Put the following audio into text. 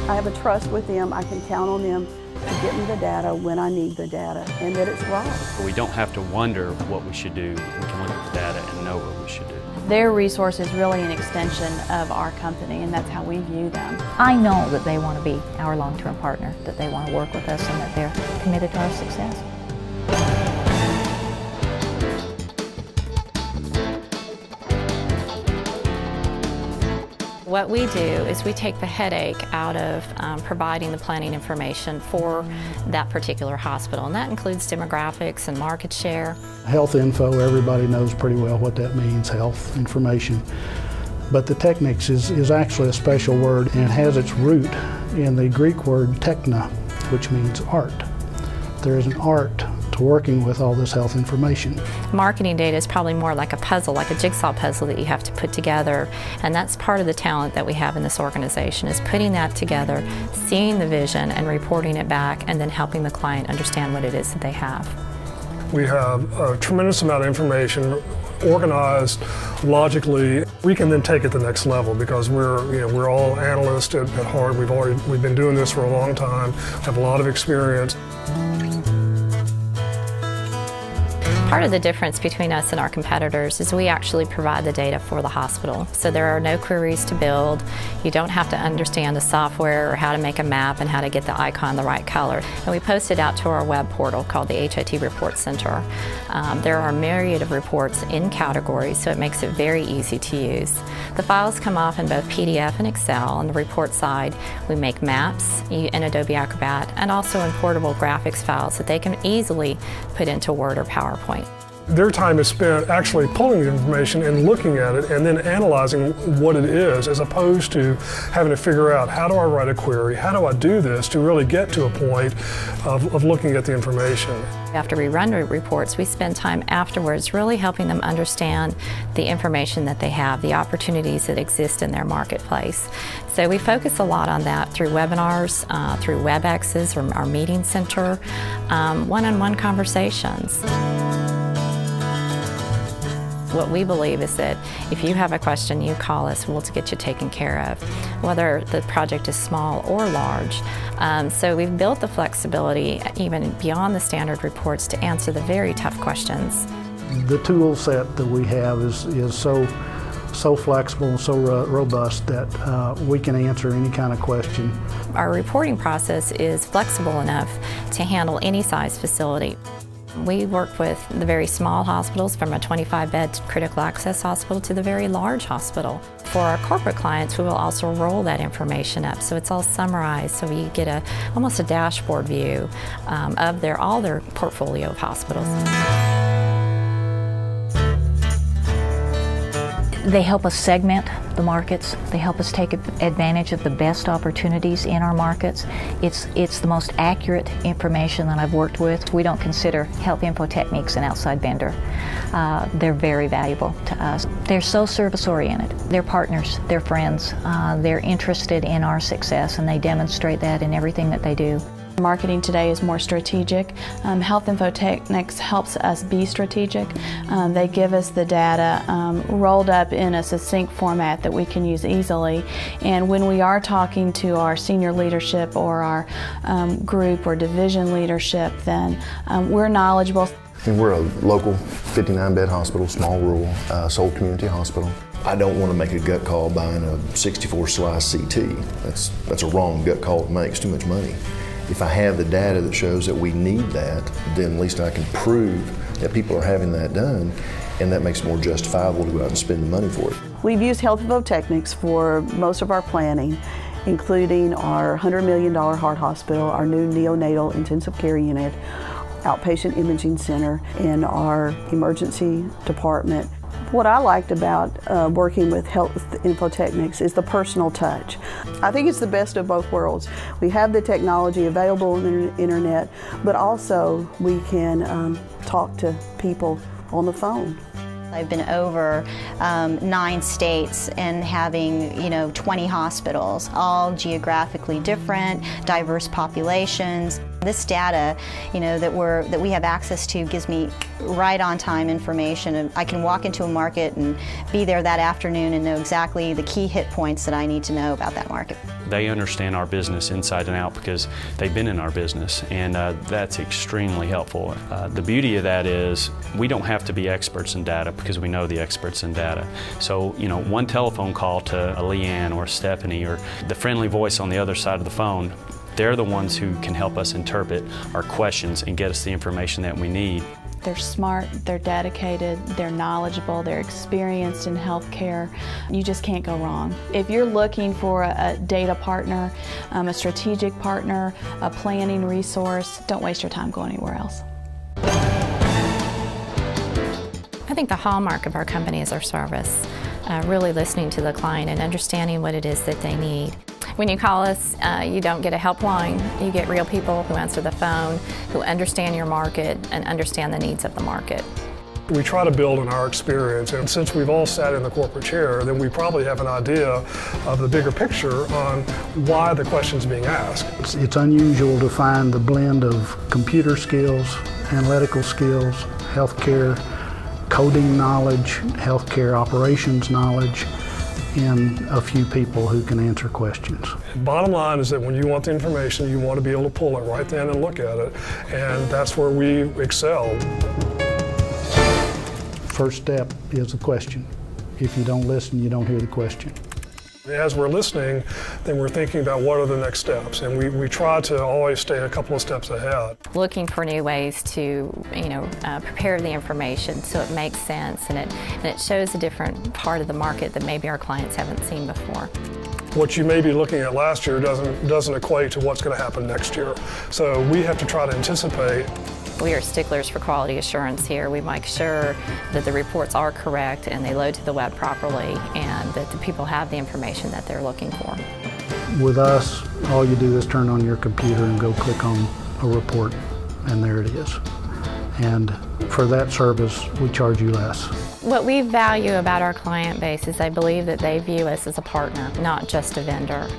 I have a trust with them. I can count on them to get me the data when I need the data, and that it's right. We don't have to wonder what we should do. We can look at the data and know what we should do. Their resource is really an extension of our company, and that's how we view them. I know that they want to be our long-term partner, that they want to work with us, and that they're committed to our success. What we do is we take the headache out of providing the planning information for that particular hospital, and that includes demographics and market share. Health info, everybody knows pretty well what that means, health information. But the technics is actually a special word and has its root in the Greek word techna, which means art. There is an art to working with all this health information. Marketing data is probably more like a puzzle, like a jigsaw puzzle that you have to put together, and that's part of the talent that we have in this organization, is putting that together, seeing the vision and reporting it back, and then helping the client understand what it is that they have. We have a tremendous amount of information organized logically. We can then take it to the next level because we're all analysts at heart. We've been doing this for a long time, have a lot of experience. Part of the difference between us and our competitors is we actually provide the data for the hospital. So there are no queries to build. You don't have to understand the software or how to make a map and how to get the icon the right color. And we post it out to our web portal called the HIT Report Center. There are a myriad of reports in categories, so it makes it very easy to use. The files come off in both PDF and Excel. On the report side, we make maps in Adobe Acrobat and also in portable graphics files that they can easily put into Word or PowerPoint. Their time is spent actually pulling the information and looking at it and then analyzing what it is, as opposed to having to figure out, how do I write a query, how do I do this to really get to a point of looking at the information. After we run reports, we spend time afterwards really helping them understand the information that they have, the opportunities that exist in their marketplace. So we focus a lot on that through webinars, through WebExes or our meeting center, one-on-one conversations. What we believe is that if you have a question, you call us, we'll get you taken care of, whether the project is small or large. So we've built the flexibility even beyond the standard reports to answer the very tough questions. The tool set that we have is so flexible and so robust that we can answer any kind of question. Our reporting process is flexible enough to handle any size facility. We work with the very small hospitals, from a 25-bed critical access hospital to the very large hospital. For our corporate clients, we will also roll that information up, so it's all summarized, so you get almost a dashboard view of all their portfolio of hospitals. They help us segment the markets. They help us take advantage of the best opportunities in our markets. It's the most accurate information that I've worked with. We don't consider Health InfoTechnics an outside vendor. They're very valuable to us. They're so service-oriented. They're partners, they're friends, they're interested in our success, and they demonstrate that in everything that they do. Marketing today is more strategic. Health InfoTechnics helps us be strategic. They give us the data rolled up in a succinct format that we can use easily. And when we are talking to our senior leadership or our group or division leadership, then we're knowledgeable. And we're a local 59-bed hospital, small rural, sole community hospital. I don't want to make a gut call buying a 64-slice CT. That's a wrong gut call to make. It's too much money. If I have the data that shows that we need that, then at least I can prove that people are having that done, and that makes it more justifiable to go out and spend the money for it. We've used Health InfoTechnics for most of our planning, including our $100 million heart hospital, our new neonatal intensive care unit, outpatient imaging center, and our emergency department. What I liked about working with Health InfoTechnics is the personal touch. I think it's the best of both worlds. We have the technology available on the internet, but also we can talk to people on the phone. I've been over 9 states and having 20 hospitals, all geographically different, diverse populations. This data, that we have access to gives me right on time information, and I can walk into a market and be there that afternoon and know exactly the key hit points that I need to know about that market. They understand our business inside and out because they've been in our business, and that's extremely helpful. The beauty of that is we don't have to be experts in data because we know the experts in data. So, one telephone call to a Leanne or a Stephanie or the friendly voice on the other side of the phone, they're the ones who can help us interpret our questions and get us the information that we need. They're smart, they're dedicated, they're knowledgeable, they're experienced in healthcare. You just can't go wrong. If you're looking for a data partner, a strategic partner, a planning resource, don't waste your time going anywhere else. I think the hallmark of our company is our service, really listening to the client and understanding what it is that they need. When you call us, you don't get a helpline. You get real people who answer the phone, who understand your market and understand the needs of the market. We try to build on our experience, and since we've all sat in the corporate chair, then we probably have an idea of the bigger picture on why the question's being asked. It's unusual to find the blend of computer skills, analytical skills, healthcare coding knowledge, healthcare operations knowledge, in a few people who can answer questions. Bottom line is that when you want the information, you want to be able to pull it right then and look at it, and that's where we excel. First step is the question. If you don't listen, you don't hear the question. As we're listening, then we're thinking about what are the next steps, and we try to always stay a couple of steps ahead. Looking for new ways to, prepare the information so it makes sense and it shows a different part of the market that maybe our clients haven't seen before. What you may be looking at last year doesn't equate to what's going to happen next year, so we have to try to anticipate. We are sticklers for quality assurance here. We make sure that the reports are correct and they load to the web properly and that the people have the information that they're looking for. With us, all you do is turn on your computer and go click on a report, and there it is. And for that service, we charge you less. What we value about our client base is I believe that they view us as a partner, not just a vendor.